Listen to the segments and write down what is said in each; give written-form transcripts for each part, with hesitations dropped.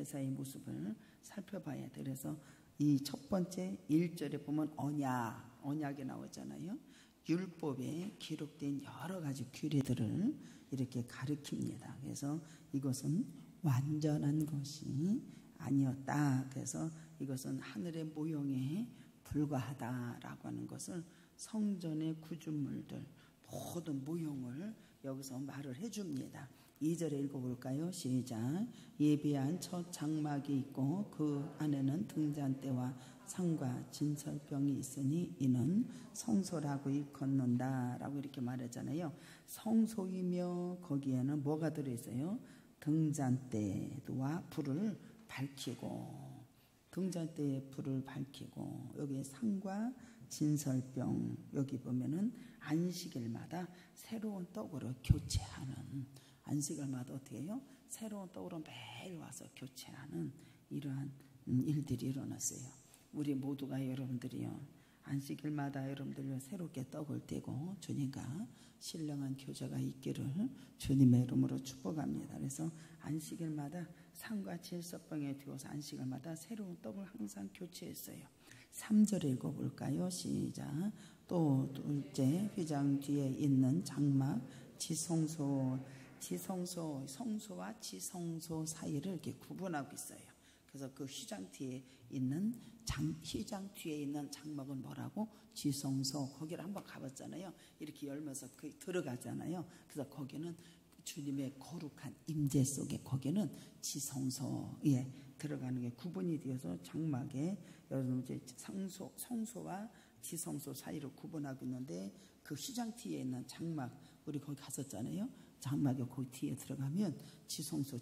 제사의 모습을 살펴봐야 돼. 그래서 이 첫 번째 1절에 보면 언약이 나오잖아요. 율법에 기록된 여러 가지 규례들을 이렇게 가르칩니다. 그래서 이것은 완전한 것이 아니었다. 그래서 이것은 하늘의 모형에 불과하다라고 하는 것을 성전의 구준물들 모든 모형을 여기서 말을 해줍니다. 2절에 읽어볼까요? 시작. 예비한 첫 장막이 있고 그 안에는 등잔대와 상과 진설병이 있으니 이는 성소라고 일컫는다 라고 이렇게 말했잖아요. 성소이며 거기에는 뭐가 들어있어요? 등잔대와 불을 밝히고, 등잔대에 불을 밝히고, 여기 상과 진설병, 여기 보면은 안식일마다 새로운 떡으로 교체하는, 안식일마다 어떻게 해요? 새로운 떡으로 매일 와서 교체하는 이러한 일들이 일어났어요. 우리 모두가 여러분들이요, 안식일마다 여러분들이 새롭게 떡을 떼고 주님과 신령한 교제가 있기를 주님의 이름으로 축복합니다. 그래서 안식일마다 상과 진설병에 들어서 안식일마다 새로운 떡을 항상 교체했어요. 3절 읽어볼까요? 시작. 또 둘째 휘장 뒤에 있는 장막 성소와 지성소 사이를 이렇게 구분하고 있어요. 그래서 그 휘장 뒤에 있는 장막은 뭐라고? 지성소. 거기를 한번 가봤잖아요. 이렇게 열면서 들어가잖아요. 그래서 거기는 주님의 거룩한 임재 속에 거기는 지성소에 들어가는 게 구분이 되어서 장막에 여러분 이제 성소와 지성소 사이를 구분하고 있는데, 그 휘장 뒤에 있는 장막, 우리 거기 갔었잖아요. 장막에 거기 뒤에 들어가면 지성소.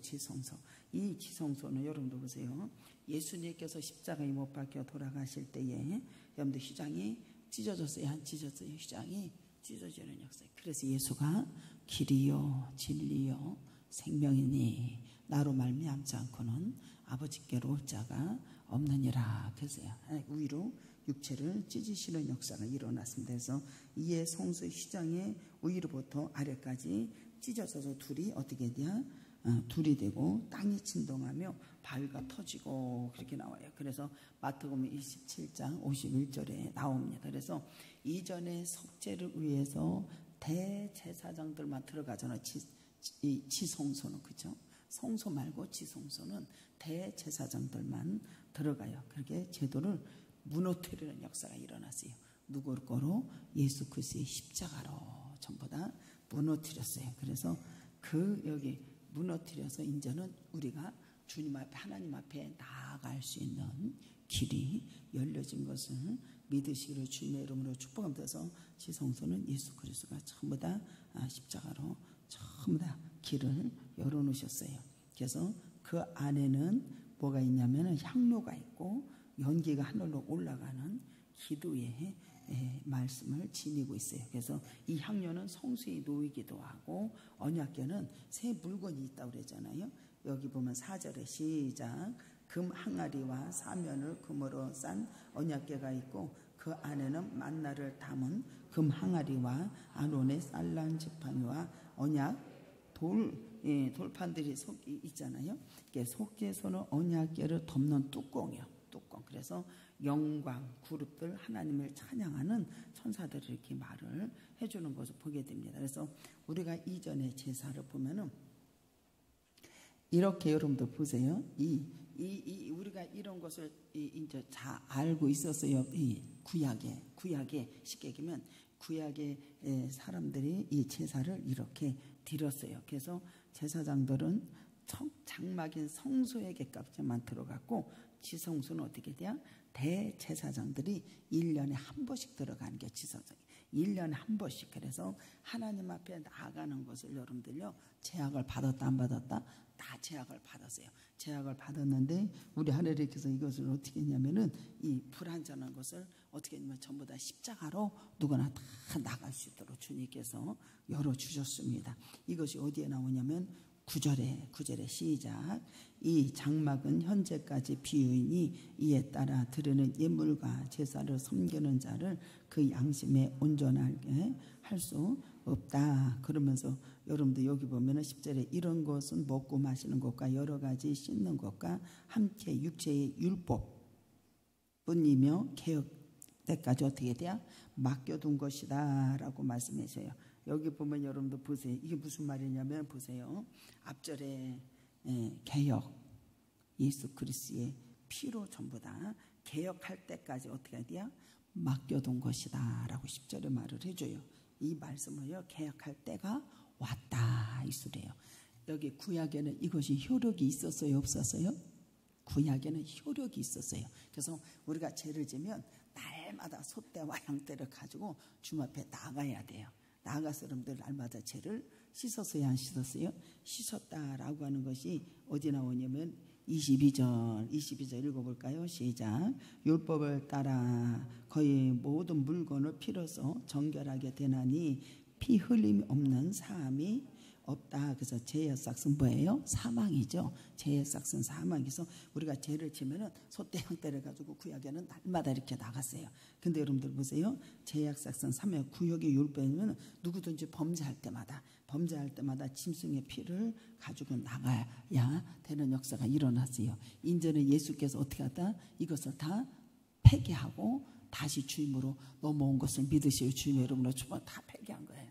이 지성소는 여러분들 보세요. 예수님께서 십자가에 못 박혀 돌아가실 때에 여러분들 휘장이 찢어졌어요. 안 찢어졌어요? 휘장이 찢어지는 역사예요. 그래서 예수가 길이요 진리요 생명이니 나로 말미암지 않고는 아버지께로 올 자가 없느니라. 그래서요, 위로 육체를 찢으시는 역사가 일어났습니다. 그래서 이에 성소 휘장의 위로부터 아래까지 찢어져서 둘이 어떻게 돼야? 둘이 되고 땅이 진동하며 바위가 터지고 그렇게 나와요. 그래서 마태복음 27장 51절에 나옵니다. 그래서 이전에 속죄를 위해서 대제사장들만 들어가잖아요. 지성소는, 그죠? 성소 말고 지성소는 대제사장들만 들어가요. 그렇게 제도를 무너뜨리는 역사가 일어났어요. 누구 거로? 예수 그리스도의 십자가로 전부 다 무너뜨렸어요. 그래서 여기 무너뜨려서 이제는 우리가 주님 앞에, 하나님 앞에 나아갈 수 있는 길이 열려진 것을 믿으시기를 주님의 이름으로 축복합니다. 그래서 지성소는 예수 그리스도가 전부 다 십자가로 전부 다 길을 열어놓으셨어요. 그래서 그 안에는 뭐가 있냐면 향로가 있고 연기가 하늘로 올라가는 기도의 말씀을 지니고 있어요. 그래서 이 향료는 성수에 놓이기도 하고, 언약궤는 새 물건이 있다고 그러잖아요. 여기 보면 4절에 시작. 금 항아리와 사면을 금으로 싼 언약궤가 있고 그 안에는 만나를 담은 금 항아리와 아론의 쌀난 지팡이와 언약 돌판들이 있잖아요. 속죄소는 언약궤를 덮는 뚜껑이요. 뚜껑. 그래서 영광, 그룹들, 하나님을 찬양하는 천사들이 이렇게 말을 해주는 것을 보게 됩니다. 그래서 우리가 이전의 제사를 보면은 이렇게 여러분들 보세요. 우리가 이런 것을 이제 다 알고 있었어요. 이 구약에 쉽게 얘기하면 구약의 사람들이 이 제사를 이렇게 드렸어요. 그래서 제사장들은 장막인 성소에게까지만 들어갔고, 지성소는 어떻게 돼요? 대제사장들이 1년에 한 번씩 들어가는 게 지성소예요. 1년에 한 번씩. 그래서 하나님 앞에 나아가는 것을 여러분들요, 제약을 받았다 안 받았다? 다 제약을 받았어요. 제약을 받았는데 우리 하나님께서 이것을 어떻게 했냐면은 이 불완전한 것을 어떻게 했냐면 전부 다 십자가로 누구나 다 나갈 수 있도록 주님께서 열어주셨습니다. 이것이 어디에 나오냐면 9절에 시작. 이 장막은 현재까지 비유이니 이에 따라 드리는 예물과 제사를 섬기는 자를 그 양심에 온전하게 할 수 없다. 그러면서 여러분들 여기 보면은 10절에 이런 것은 먹고 마시는 것과 여러 가지 씻는 것과 함께 육체의 율법뿐이며 개혁 때까지 어떻게 돼야 맡겨둔 것이다 라고 말씀하셔요. 여기 보면 여러분들 보세요. 이게 무슨 말이냐면 보세요. 앞절에 개혁, 예수 그리스도의 피로 전부 다 개혁할 때까지 어떻게 돼야 맡겨둔 것이다 라고 10절에 말을 해줘요. 이 말씀을요, 개혁할 때가 왔다 이 소리예요. 여기 구약에는 이것이 효력이 있었어요, 없었어요? 구약에는 효력이 있었어요. 그래서 우리가 죄를 지면 날마다 소떼와 양떼를 가지고 주님 앞에 나가야 돼요. 나가서 여러분들 날마다 죄를 씻었어요, 안 씻었어요? 씻었다라고 하는 것이 어디 나오냐면 22절 읽어볼까요? 시작. 율법을 따라 거의 모든 물건을 피로써 정결하게 되나니 피 흘림이 없는 사함이 없다. 그래서 죄의 삭은 뭐예요? 사망이죠. 죄의 삭은 사망이서 우리가 죄를 지면은 소떼 양떼를 가지고 구약에는 날마다 이렇게 나갔어요. 근데 여러분들 보세요. 죄의 삭은 사망 구역의 율법이면 누구든지 범죄할 때마다 짐승의 피를 가지고 나가야 되는 역사가 일어났어요. 인전에 예수께서 어떻게 하다 이것을 다 폐기하고 다시 주임으로 넘어온 것을 믿으시오. 주님의 이름으로 다 폐기한 거예요.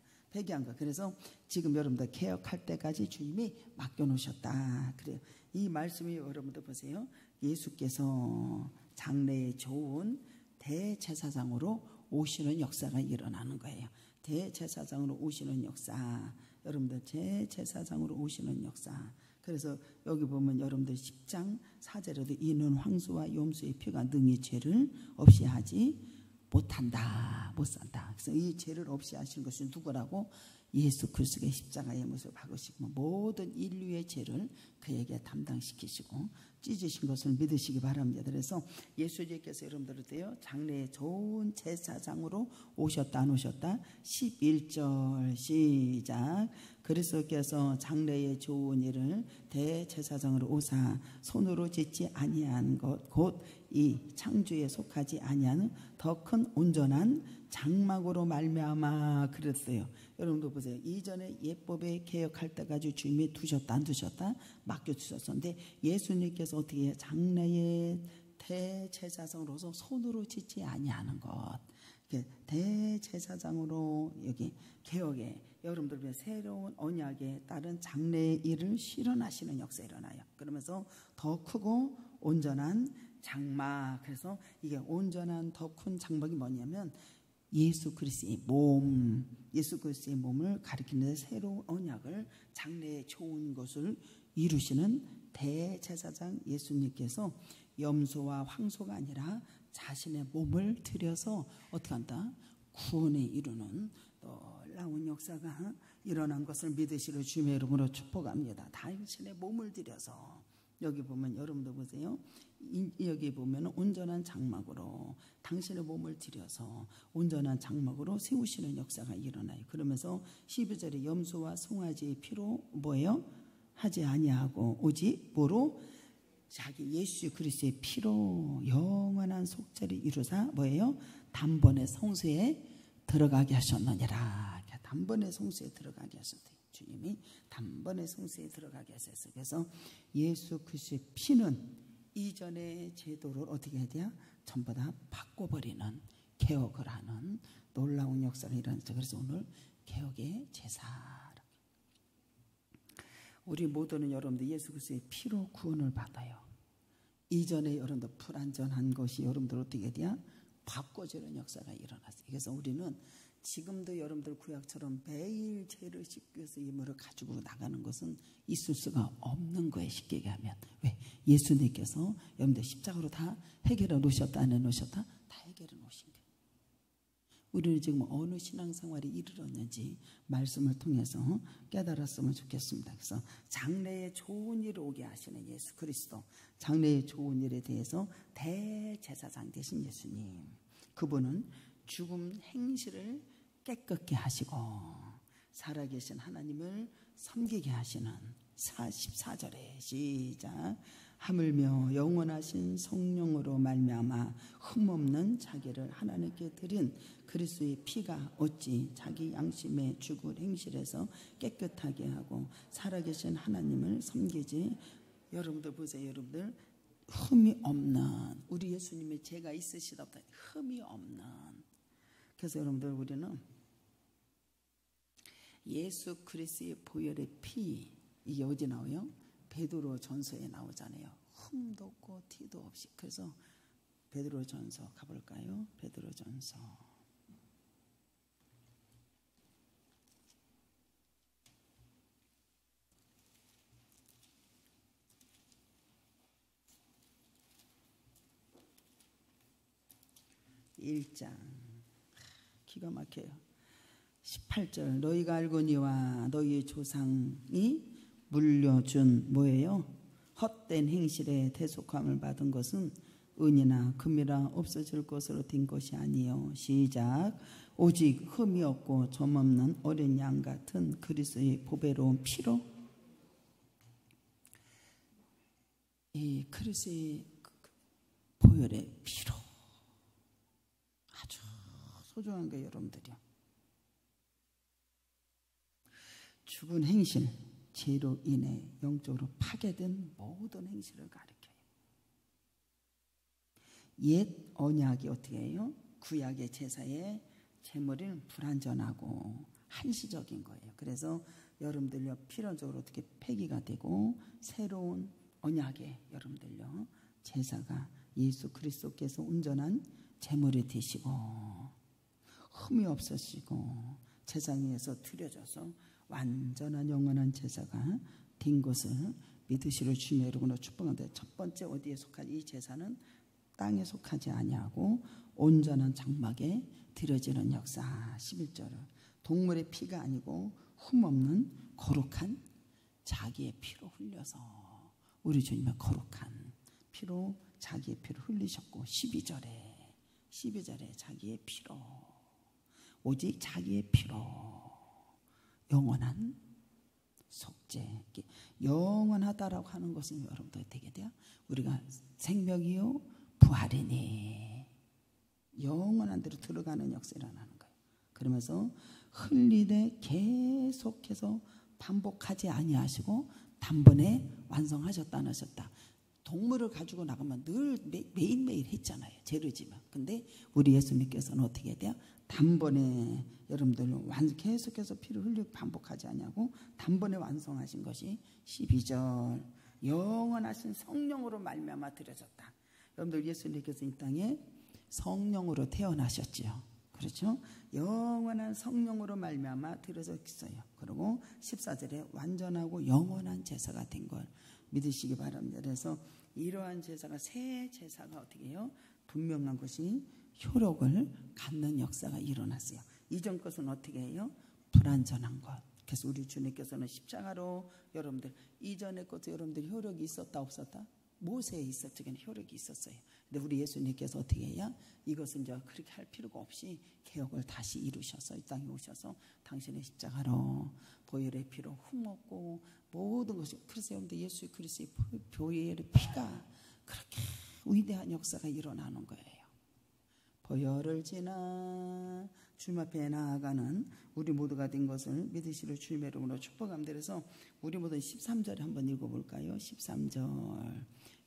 그래서 지금 여러분들 개혁할 때까지 주님이 맡겨놓으셨다. 그래요. 이 말씀이 여러분들 보세요. 예수께서 장래에 좋은 대제사장으로 오시는 역사가 일어나는 거예요. 대제사장으로 오시는 역사. 여러분들 제제사장으로 오시는 역사. 그래서 여기 보면 여러분들 10장 4절에도 이는 황소와 염소의 피가 능히 죄를 없이 하지 못한다, 못 산다. 그래서 이 죄를 없이 하신 것이 누구라고? 예수 그리스도의 십자가의 모습을 박으시고 모든 인류의 죄를 그에게 담당시키시고 찢으신 것을 믿으시기 바랍니다. 그래서 예수님께서 여러분들한테요 장래에 좋은 제사장으로 오셨다 안 오셨다? 11절 시작. 그리스도께서 장래에 좋은 일을 대제사장으로 오사 손으로 짓지 아니한 것 곧 이 창조에 속하지 아니하는 더 큰 온전한 장막으로 말미암아 그랬어요. 여러분도 보세요. 이전에 예법에 개혁할 때까지 주님이 두셨다 안 두셨다? 맡겨주셨었는데 예수님께서 어떻게 해요? 장래에 대제사장으로서 손으로 짓지 아니하는 것. 대제사장으로 여기 개혁에 여러분들 새로운 언약에 따른 장래의 일을 실현하시는 역사가 일어나요. 그러면서 더 크고 온전한 장막. 그래서 이게 온전한 더 큰 장막이 뭐냐면 예수 그리스도의 몸을 가리키는 새로운 언약을 장래에 좋은 것을 이루시는 대제사장 예수님께서 염소와 황소가 아니라 자신의 몸을 들여서 어떻게 한다? 구원에 이루는 놀라운 역사가 일어난 것을 믿으시려 주님의 이름으로 축복합니다. 당신의 몸을 들여서 여기 보면 여러분도 보세요. 여기 보면 온전한 장막으로 당신의 몸을 들여서 온전한 장막으로 세우시는 역사가 일어나요. 그러면서 12절에 염소와 송아지의 피로 뭐예요? 하지 아니하고 오직 뭐로? 자기 예수 그리스도의 피로 영원한 속죄를 이루사 뭐예요? 단번에 성소에 들어가게 하셨느니라. 단번에 성소에 들어가게 하셨대요. 주님이 단번에 성소에 들어가게 하셨어요. 그래서 예수 그리스도의 피는 이전의 제도를 어떻게 해야 돼요? 전부 다 바꿔버리는 개혁을 하는 놀라운 역사가 일어났죠. 그래서 오늘 개혁의 제사. 우리 모두는 여러분들 예수 그리스도의 피로 구원을 받아요. 이전에 여러분들 불완전한 것이 여러분들 어떻게 돼요? 바꿔주는 역사가 일어났어요. 그래서 우리는 지금도 여러분들 구약처럼 매일 죄를 씻기 위해서 이물을 가지고 나가는 것은 있을 수가 없는 거예요. 쉽게 얘기하면. 왜? 예수님께서 여러분들 십자가로 다 해결해 놓으셨다 안 해놓으셨다? 다 해결해 놓으신 거예요. 우리는 지금 어느 신앙생활에 이르렀는지 말씀을 통해서 깨달았으면 좋겠습니다. 그래서 장래에 좋은 일을 오게 하시는 예수 그리스도, 장래에 좋은 일에 대해서 대제사장 되신 예수님, 그분은 죽음 행실을 깨끗게 하시고 살아계신 하나님을 섬기게 하시는 14절에 시작. 하물며 영원하신 성령으로 말미암아 흠없는 자기를 하나님께 드린 그리스도의 피가 어찌 자기 양심의 죽을 행실에서 깨끗하게 하고 살아계신 하나님을 섬기지. 여러분들 보세요. 여러분들 흠이 없는 우리 예수님의 죄가 있으시다 없다 흠이 없는. 그래서 여러분들 우리는 예수 그리스도의 보혈의 피, 이게 어디 나와요? 베드로 전서에 나오잖아요. 흠도 없고 티도 없이. 그래서 베드로 전서 가볼까요? 베드로 전서 1장 기가 막혀요. 18절 너희가 알거니와 너희의 조상이 물려준 뭐예요? 헛된 행실에 대속함을 받은 것은 은이나 금이라 없어질 것으로 된 것이 아니요. 시작. 오직 흠이 없고 점없는 어린 양 같은 그리스도의 보배로운 피로, 이 그리스도의 보혈의 피로 아주 소중한 거예요. 여러분들이요. 죽은 행실, 죄로 인해 영적으로 파괴된 모든 행실을 가리켜요. 옛 언약이 어떻게 해요? 구약의 제사의 제물은 불완전하고 한시적인 거예요. 그래서 여러분들요 필연적으로 어떻게 폐기가 되고 새로운 언약의 여러분들요 제사가 예수 그리스도께서 온전한 제물이 되시고 흠이 없으시고 제상 위에서 드려져서 완전한 영원한 제사가 된 것을 믿으시러 주님의 이름으로 축복합니다. 첫 번째 어디에 속한 이 제사는 땅에 속하지 아니하고 온전한 장막에 드려지는 역사. 11절 동물의 피가 아니고 흠없는 거룩한 자기의 피로 흘려서 우리 주님의 거룩한 피로 자기의 피를 흘리셨고 12절에 자기의 피로 오직 자기의 피로 영원한 속죄. 영원하다라고 하는 것은 여러분들 되게 돼요. 우리가 생명이요 부활이니 영원한 대로 들어가는 역사를 하는 거예요. 그러면서 흘리되 계속해서 반복하지 아니하시고 단번에 완성하셨다 안 하셨다. 동물을 가지고 나가면 늘 매일매일 했잖아요. 죄를 지면. 근데 우리 예수님께서는 어떻게 해야 돼요? 단번에 여러분들 계속해서 피를 흘리고 반복하지 않냐고 단번에 완성하신 것이 12절 영원하신 성령으로 말미암아 드려졌다. 여러분들 예수님께서 이 땅에 성령으로 태어나셨죠. 그렇죠? 영원한 성령으로 말미암아 드려졌어요. 그리고 14절에 완전하고 영원한 제사가 된 걸 믿으시기 바랍니다. 그래서 이러한 제사가 새 제사가 어떻게 해요? 분명한 것이 효력을 갖는 역사가 일어났어요. 이전 것은 어떻게 해요? 불완전한 것. 그래서 우리 주님께서는 십자가로 여러분들 이전의 것도 여러분들 효력이 있었다 없었다? 모세에 있었죠. 효력이 있었어요. 근데 우리 예수님께서 어떻게 해야 이것은 이제 그렇게 할 필요가 없이 개혁을 다시 이루셔서 이 땅에 오셔서 당신의 십자가로 보혈의 피로 흠없고 모든 것이. 그래서 여러분들 예수 그리스도의 보혈의 피가 그렇게 위대한 역사가 일어나는 거예요. 보혈을 지나 주님 앞에 나아가는 우리 모두가 된 것을 믿으시려 주님의 이름으로 축복합니다. 그래서 우리 모두 13절에 한번 읽어볼까요? 13절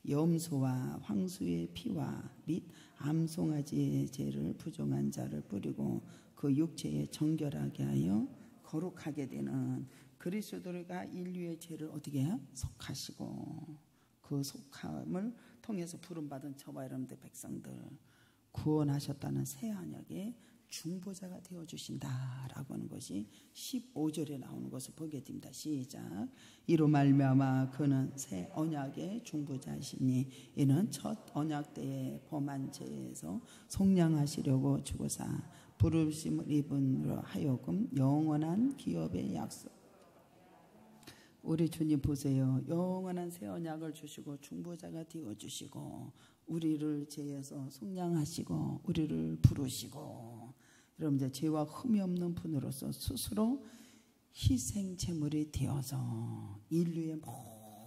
염소와 황소의 피와 및 암송아지의 죄를 부정한 자를 뿌리고 그 육체에 정결하게 하여 거룩하게 되는 그리스도가 인류의 죄를 어떻게 해요? 속하시고 그 속함을 통해서 부름받은 저와 여러분들 백성들 구원하셨다는 새 언약의 중보자가 되어주신다라고 하는 것이 15절에 나오는 것을 보게 됩니다. 시작. 이로 말미암아 그는 새 언약의 중보자시니 이는 첫 언약 때에 범한 죄에서 속량하시려고 주고사 부르심을 입은으로 하여금 영원한 기업의 약속. 우리 주님 보세요. 영원한 새 언약을 주시고 중보자가 되어주시고 우리를 죄에서 속량하시고 우리를 부르시고 여러분들 죄와 흠이 없는 분으로서 스스로 희생 제물이 되어서 인류의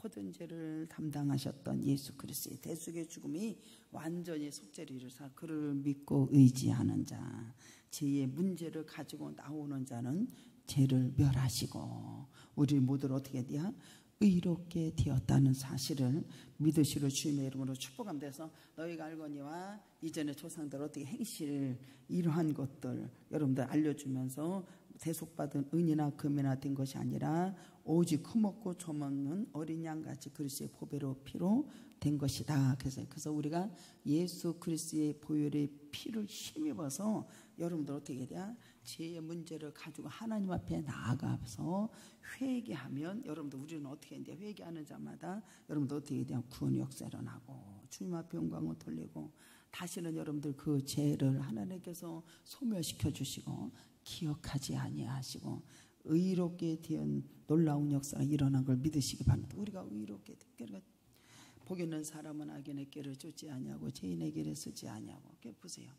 모든 죄를 담당하셨던 예수 그리스도의 대속의 죽음이 완전히 속죄를 이루사 그를 믿고 의지하는 자, 죄의 문제를 가지고 나오는 자는 죄를 멸하시고 우리 모두를 어떻게 되야? 의롭게 되었다는 사실을 믿으시로 주님의 이름으로 축복합니다. 그래서 너희가 알거니와 이전의 조상들 어떻게 행실 이러한 것들 여러분들 알려주면서 대속받은 은이나 금이나 된 것이 아니라 오직 흠없고 점없는 어린 양같이 그리스도의 보배로 피로 된 것이다. 그래서 우리가 예수 그리스도의 보혈의 피를 힘입어서 여러분들 어떻게 돼야? 죄의 문제를 가지고 하나님 앞에 나아가서 회개하면 여러분들 우리는 어떻게 했는데 회개하는 자마다 여러분들 어떻게 돼야? 구원의 역사 일어나고 주님 앞에 영광을 돌리고 다시는 여러분들 그 죄를 하나님께서 소멸시켜 주시고 기억하지 아니하시고 의롭게 된 놀라운 역사가 일어난 걸 믿으시기 바랍니다. 우리가 의롭게 그러니까 복 있는 사람은 악인의 길을 쫓지 아니하고 죄인의 길을 쓰지 아니하고 보세요.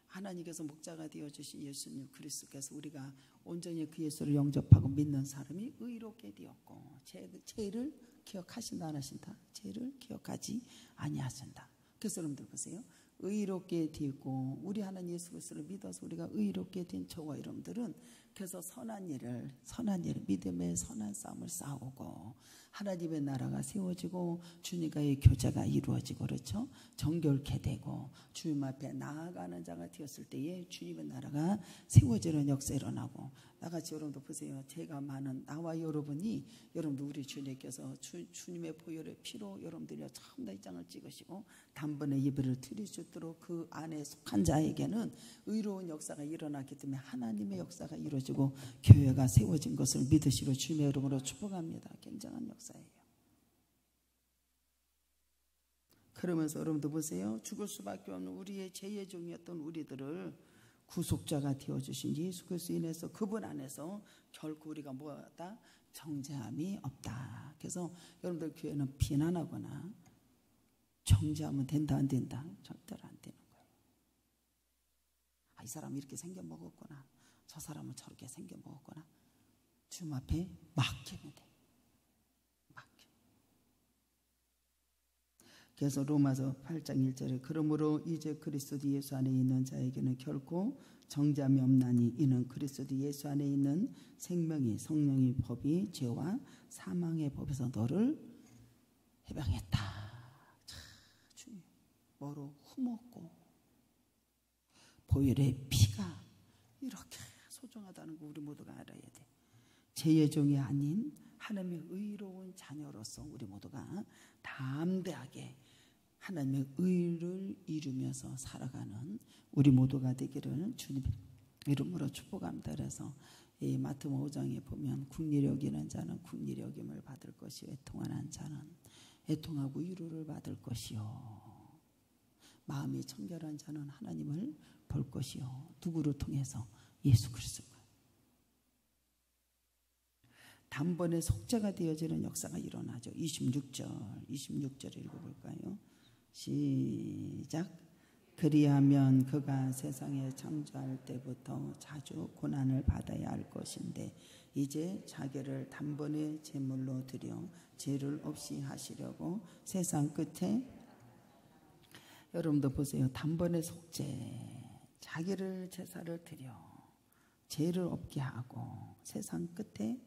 하나님께서 목자가 되어주신 예수님 그리스도께서 우리가 온전히 그 예수를 영접하고 믿는 사람이 의롭게 되었고 죄를 기억하신다 안 하신다? 죄를 기억하지 아니하신다. 그래서 여러분들 보세요. 의롭게 되고 우리 하나님 예수 그리스도를 믿어서 우리가 의롭게 된 저와 여러분들은 그래서 선한 일을 믿음의 선한 싸움을 싸우고 하나님의 나라가 세워지고 주님과의 교제가 이루어지고 그렇죠. 정결케 되고 주님 앞에 나아가는 자가 되었을 때에 주님의 나라가 세워지는 역사 일어나고 나같이 여러분도 보세요. 죄가 많은 나와 여러분이 여러분도 우리 주님께서 주님의 보혈의 피로 여러분들이 처음 다 이 장을 찍으시고 단번에 예배를 드릴 수 있도록 그 안에 속한 자에게는 의로운 역사가 일어나기 때문에 하나님의 역사가 이루어지고 교회가 세워진 것을 믿으시고 주님의 이름으로 축복합니다. 굉장한 역사예요. 그러면서 여러분도 보세요. 죽을 수밖에 없는 우리의 죄의 종이었던 우리들을 구속자가 되어주신 예수 그리스도 인해서 그분 안에서 결코 우리가 뭐다? 정죄함이 없다. 그래서 여러분들 교회는 비난하거나 정죄하면 된다 안 된다? 절대로 안 되는 거예요. 이 사람이 이렇게 생겨 먹었구나. 저 사람은 저렇게 생겨 먹었구나. 주님 앞에 맡기면 돼. 그래서 로마서 8장 1절에 그러므로 이제 그리스도 예수 안에 있는 자에게는 결코 정죄함이 없나니 이는 그리스도 예수 안에 있는 생명이 성령의 법이 죄와 사망의 법에서 너를 해방했다. 주님 뭐로 흠없고 보혈의 피가 이렇게 소중하다는 거 우리 모두가 알아야 돼. 죄의 종이 아닌 하나님의 의로운 자녀로서 우리 모두가 담대하게 하나님의 의를 이루면서 살아가는 우리 모두가 되기를 주님 이름으로 축복합니다. 그래서 이 마태복음 5장에 보면 국리를 여기는 자는 국리를 여김을 받을 것이요 애통하는 자는 애통하고 위로를 받을 것이요 마음이 청결한 자는 하나님을 볼 것이요 누구를 통해서? 예수 그리스도가 단번에 속죄가 되어지는 역사가 일어나죠. 26절 읽어볼까요? 시작. 그리하면 그가 세상에 창조할 때부터 자주 고난을 받아야 할 것인데 이제 자기를 단번에 제물로 드려 죄를 없이 하시려고 세상 끝에 여러분도 보세요. 단번에 속죄 자기를 제사를 드려 죄를 없게 하고 세상 끝에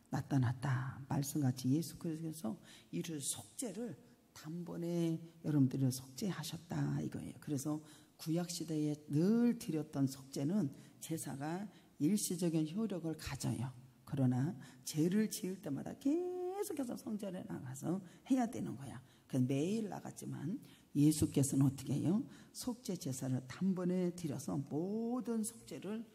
나타났다. 말씀같이 예수 그리스도께서 이를 속죄를 단번에 여러분들이 속죄하셨다 이거예요. 그래서 구약시대에 늘 드렸던 속죄는 제사가 일시적인 효력을 가져요. 그러나 죄를 지을 때마다 계속해서 성전에 나가서 해야 되는 거야. 그래서 매일 나갔지만 예수께서는 어떻게 해요? 속죄 제사를 단번에 드려서 모든 속죄를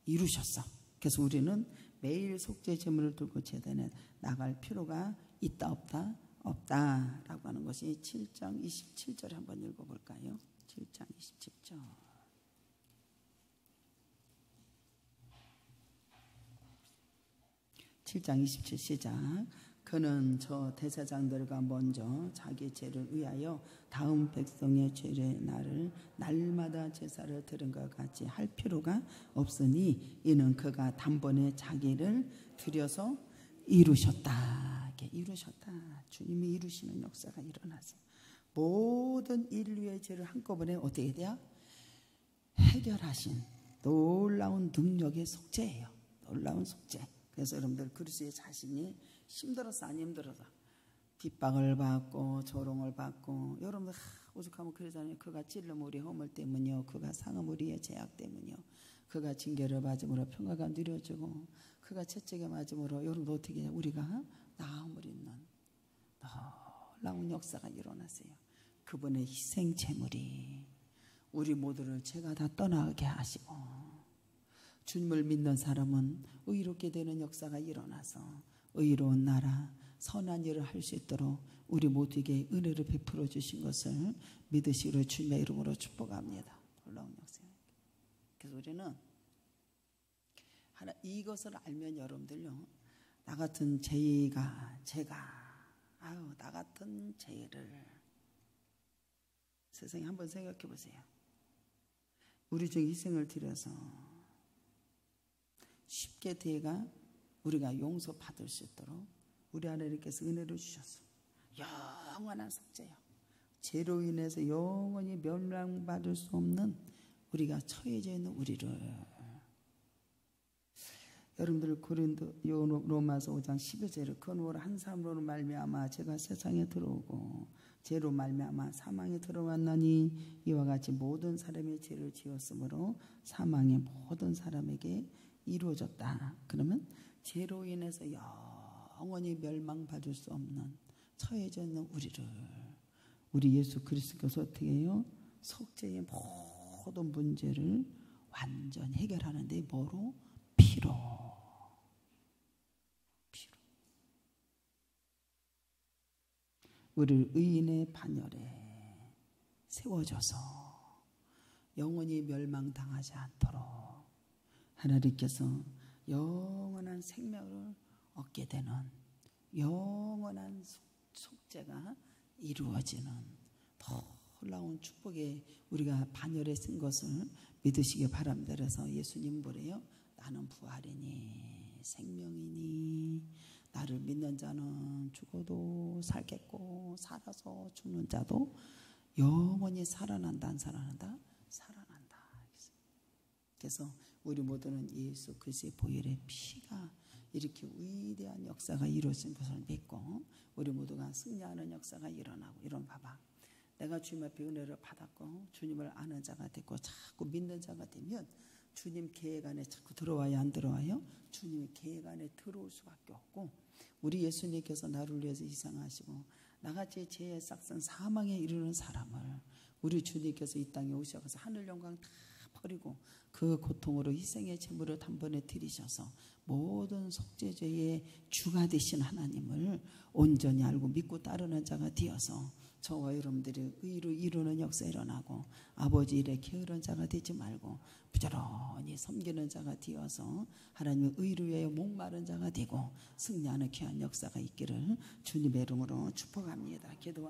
이루셨어. 그래서 우리는 매일 속죄 제물을 들고 제단에 나갈 필요가 있다 없다? 없다라고 하는 것이 7장 27절에 한번 읽어볼까요? 7장 27절. 시작. 그는 저 대제사장들과 먼저 자기 죄를 위하여 다음 백성의 죄의 날을 날마다 제사를 드린 것 같이 할 필요가 없으니 이는 그가 단번에 자기를 드려서 이루셨다. 이루셨다. 주님이 이루시는 역사가 일어나서 모든 인류의 죄를 한꺼번에 어떻게 돼요? 해결하신 놀라운 능력의 속죄예요. 놀라운 속죄. 그래서 여러분들 그리스도의 자신이 힘들어서 안 힘들어서 핍박을 받고 조롱을 받고 여러분들 오죽하면 그러잖아요. 그가 찔름 우리 허물 때문이요, 그가 상함 우리의 죄악 때문이요, 그가 징계를 맞음으로 평화가 누려지고 그가 채찍에 맞음으로 여러분 어떻게 해요? 우리가 나음을 입는 놀라운 역사가 일어났어요. 그분의 희생 제물이 우리 모두를 죄가 다 떠나게 하시고 주님을 믿는 사람은 의롭게 되는 역사가 일어나서 의로운 나라 선한 일을 할 수 있도록 우리 모두에게 은혜를 베풀어 주신 것을 믿으시기로 주님의 이름으로 축복합니다. 놀라운 역사예요. 그래서 우리는 이것을 알면 여러분들요, 나 같은 제가 나 같은 죄를 세상에 한번 생각해 보세요. 우리 중에 희생을 드려서 쉽게 대가 우리가 용서받을 수 있도록 우리 하나님께서 은혜를 주셨어. 영원한 속죄요. 죄로 인해서 영원히 멸망받을 수 없는 우리가 처해져 있는 우리를, 여러분들 로마서 5장 12절에 그 누구를 한 사람으로 말미암아 죄가 세상에 들어오고 죄로 말미암아 사망에 들어왔나니 이와 같이 모든 사람의 죄를 지었으므로 사망이 모든 사람에게 이루어졌다. 그러면 죄로 인해서 영원히 멸망받을 수 없는 처해져 있는 우리를 우리 예수 그리스도께서 어떻게 해요? 속죄의 모든 문제를 완전히 해결하는데 뭐로? 피로. 우리를 의인의 반열에 세워줘서 영원히 멸망당하지 않도록 하나님께서 영원한 생명을 얻게 되는 영원한 속죄가 이루어지는 놀라운 축복에 우리가 반열에 쓴 것을 믿으시기 바랍니다. 그래서 예수님 뭐래요? 나는 부활이니 생명이니 나를 믿는 자는 죽어도 살겠고 살아서 죽는 자도 영원히 살아난다. 안 살아난다? 살아난다. 그래서 우리 모두는 예수 그리스도의 보혈의 피가 이렇게 위대한 역사가 이루어진 것을 믿고 우리 모두가 승리하는 역사가 일어나고, 이런 봐봐. 내가 주님 앞에 은혜를 받았고 주님을 아는 자가 됐고 자꾸 믿는 자가 되면 주님 계획 안에 자꾸 들어와야 안 들어와요? 주님의 계획 안에 들어올 수밖에 없고, 우리 예수님께서 나를 위해서 희생하시고 나같이 죄의 싹슨 사망에 이르는 사람을 우리 주님께서 이 땅에 오셔서 하늘 영광 다 버리고 그 고통으로 희생의 제물을 단번에 드리셔서 모든 속죄죄의 주가 되신 하나님을 온전히 알고 믿고 따르는 자가 되어서 저와 여러분들이 의로 이루는 역사 일어나고 아버지 일에 게으른 자가 되지 말고 부지런히 섬기는 자가 되어서 하나님의 의를 위하여 목마른 자가 되고 승리하는 귀한 역사가 있기를 주님의 이름으로 축복합니다. 기도합니다.